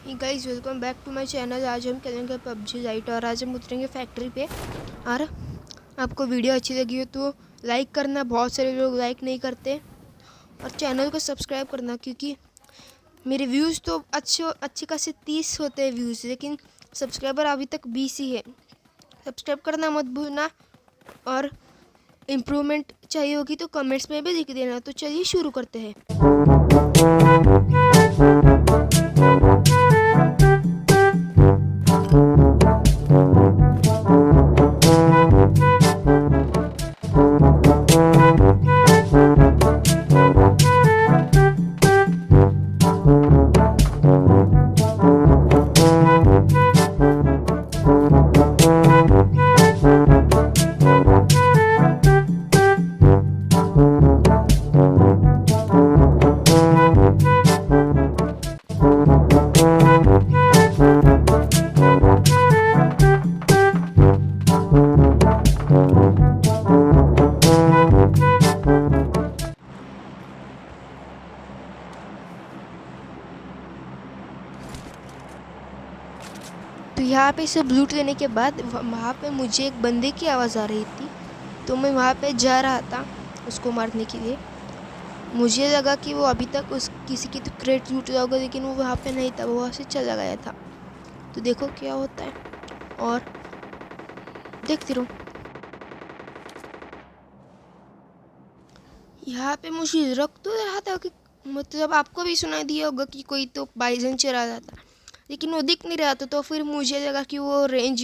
Guys welcome back to my channel. आज हम खेलेंगे पबजी लाइट और आज हम उतरेंगे फैक्ट्री पे। और आपको वीडियो अच्छी लगी हो तो लाइक करना, बहुत सारे लोग लाइक नहीं करते, और चैनल को सब्सक्राइब करना क्योंकि मेरे व्यूज़ तो अच्छे खासे 30 होते हैं व्यूज़, लेकिन सब्सक्राइबर अभी तक 20 ही है। सब्सक्राइब करना मत भूलना, और इम्प्रूवमेंट चाहिए होगी तो कमेंट्स में भी लिख देना। तो चलिए शुरू करते हैं। तो यहाँ पे सब लूट लेने के बाद वहाँ पे मुझे एक बंदे की आवाज़ आ रही थी, तो मैं वहाँ पे जा रहा था उसको मारने के लिए। मुझे लगा कि वो अभी तक किसी की तो क्रेट लूट रहा होगा, लेकिन वो वहाँ पे नहीं था, वो वहाँ से चला गया था। तो देखो क्या होता है और देखती रहो। यहाँ पे मुझे रख तो रहा था कि मतलब आपको भी सुनाई दिया होगा कि कोई तो बाइजन चला रहा था, लेकिन वो दिख नहीं रहा था। तो फिर मुझे लगा कि वो रेंज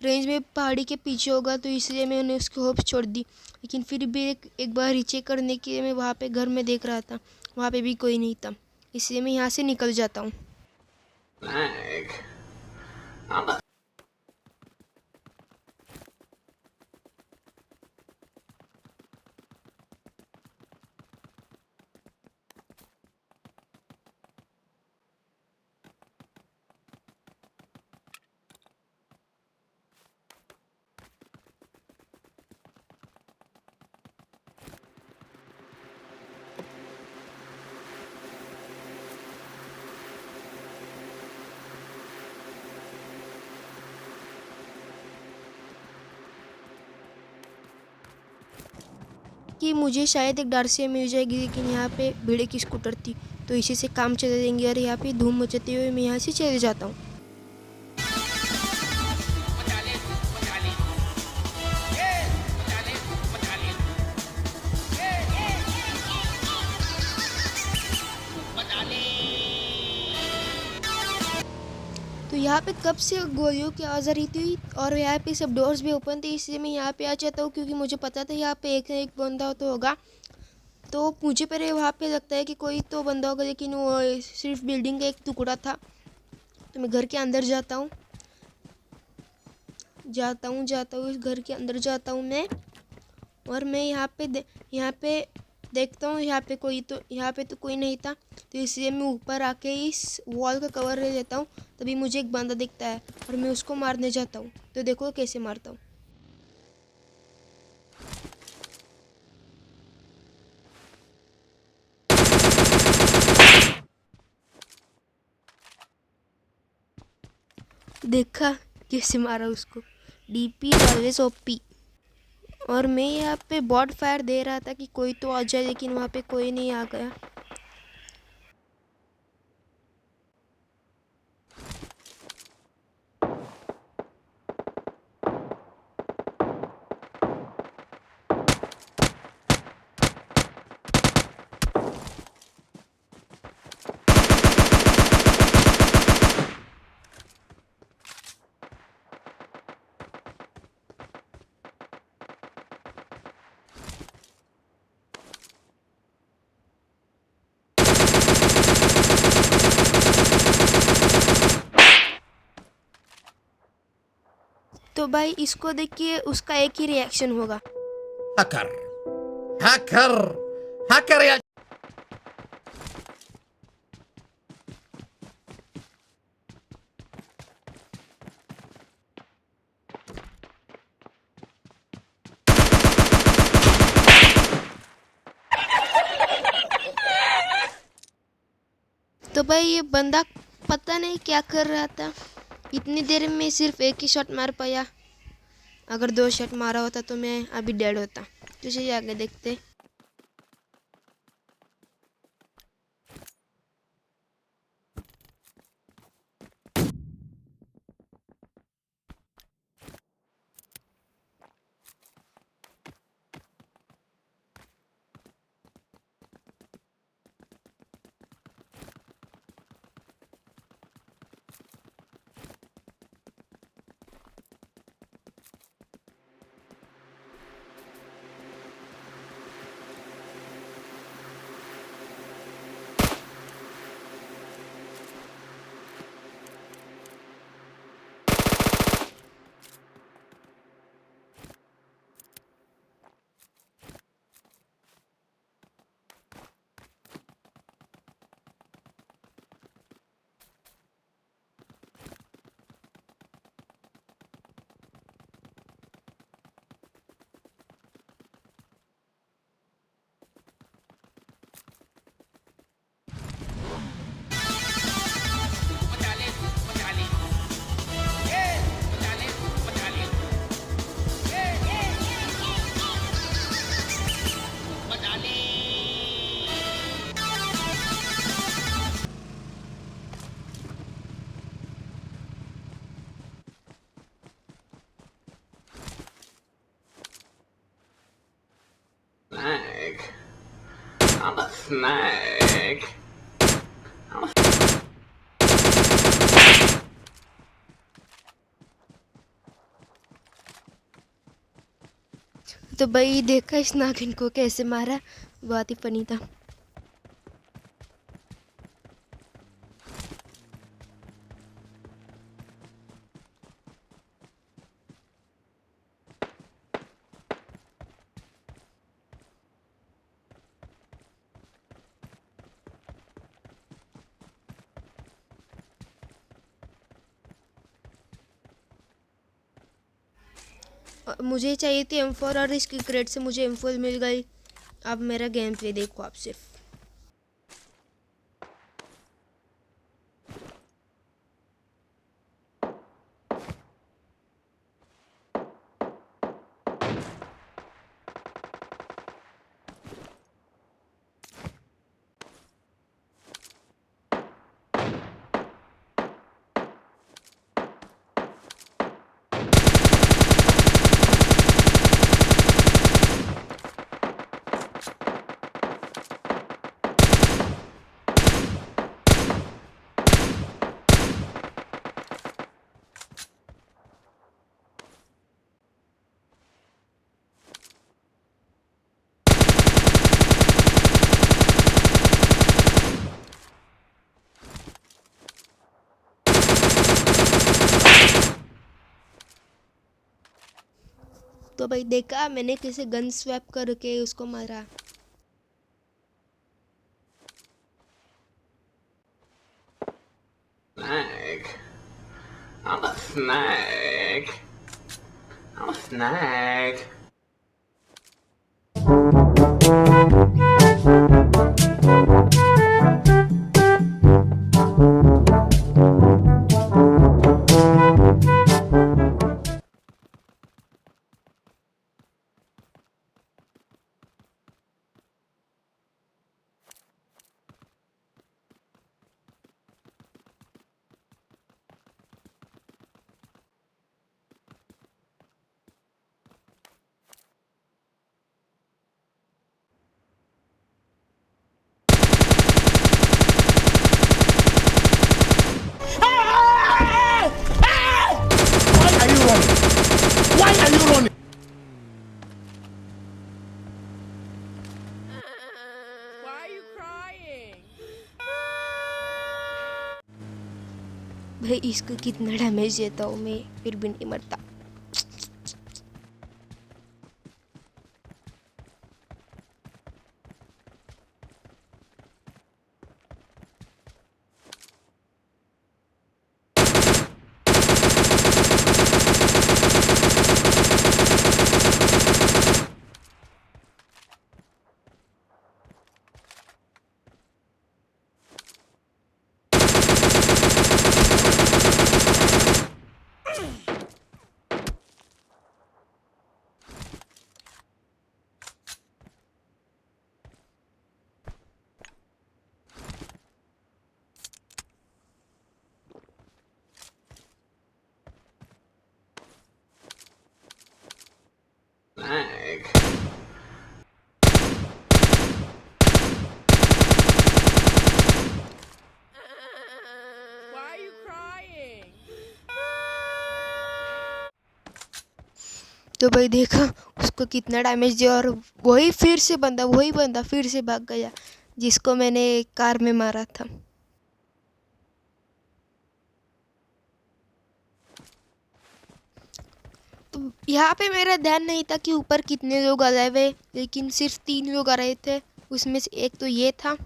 में पहाड़ी के पीछे होगा, तो इसलिए मैंने उसकी होप छोड़ दी। लेकिन फिर भी एक बार रीचेक करने के लिए मैं वहाँ पे घर में देख रहा था, वहाँ पे भी कोई नहीं था, इसलिए मैं यहाँ से निकल जाता हूँ। कि मुझे शायद एक डार्सी मिल जाएगी, लेकिन यहाँ पे भिड़े की स्कूटर थी, तो इसी से काम चले देंगे। और यहाँ पे धूम मचाते हुए मैं यहाँ से चले जाता हूँ। तो यहाँ पे कब से गोलियों की आवाज़ आ रही थी, और यहाँ पे सब डोर्स भी ओपन थे, इसलिए मैं यहाँ पे आ जाता हूँ क्योंकि मुझे पता था यहाँ पे एक बंदा तो होगा। तो मुझे पहले वहाँ पे लगता है कि कोई तो बंदा होगा, लेकिन वो सिर्फ बिल्डिंग का एक टुकड़ा था। तो मैं घर के अंदर जाता हूँ इस घर के अंदर जाता हूँ मैं, और मैं यहाँ पे देखता हूँ यहाँ पे तो कोई नहीं था। तो इसलिए मैं ऊपर आके इस वॉल का कवर ले लेता हूँ। तभी मुझे एक बंदा दिखता है और मैं उसको मारने जाता हूँ। तो देखो कैसे मारता हूँ। देखा कैसे मारा उसको, डीपी ऑलवेज ओपी। और मैं यहाँ पे बॉट फायर दे रहा था कि कोई तो आ जाए, लेकिन वहाँ पे कोई नहीं आ गया। तो भाई इसको देखिए, उसका एक ही रिएक्शन होगा, हैकर हैकर हैकर या तो भाई ये बंदा पता नहीं क्या कर रहा था, इतनी देर में सिर्फ एक ही शॉट मार पाया। अगर 2 शॉट मारा होता तो मैं अभी डेड होता। तो चलिए आगे देखते। Snag. I'm a snag. तो भाई देखा इस नागिन को कैसे मारा, बहुत ही फनी था। मुझे चाहिए थी M4 और इसकी क्रेट से मुझे M4 मिल गई। अब मेरा गेम प्ले देखो आप सिर्फ। तो भाई देखा मैंने कैसे गन स्वैप करके उसको मारा। Snag. I'm a snag. I'm a snag. Why are you running? Why are you running? Why are you crying? भाई इसको कितना डैमेज देता हूँ मैं, फिर भी नहीं मरता। तो भाई देखा उसको कितना डैमेज दिया, और वही बंदा फिर से भाग गया जिसको मैंने कार में मारा था। तो यहाँ पे मेरा ध्यान नहीं था कि ऊपर कितने लोग आ रहे हुए, लेकिन सिर्फ 3 लोग आ रहे थे। उसमें से एक तो ये था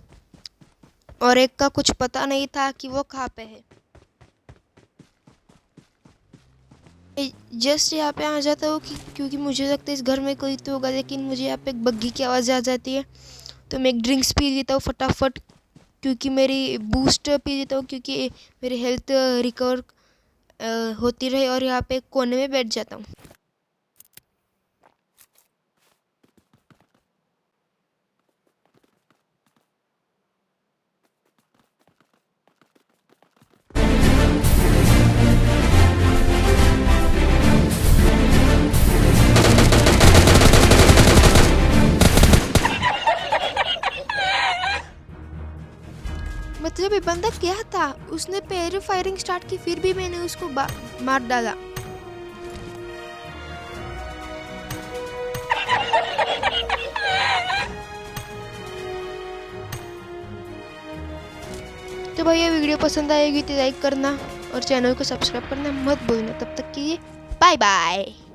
और एक का कुछ पता नहीं था कि वो कहाँ पे है। जस्ट यहाँ पे आ जाता हूँ क्योंकि मुझे लगता है इस घर में कोई तो होगा, लेकिन मुझे यहाँ पे एक बग्गी की आवाज़ आ जाती है। तो मैं एक ड्रिंक्स पी लेता हूँ फटाफट, क्योंकि मेरी बूस्ट पी लेता हूँ क्योंकि मेरी हेल्थ रिकवर होती रहे, और यहाँ पे कोने में बैठ जाता हूँ। मतलब ये बंदा क्या था, उसने पहले फायरिंग स्टार्ट की फिर भी मैंने उसको मार डाला। तो भाई ये वीडियो पसंद आएगी तो लाइक करना और चैनल को सब्सक्राइब करना मत भूलना। तब तक के लिए बाय बाय।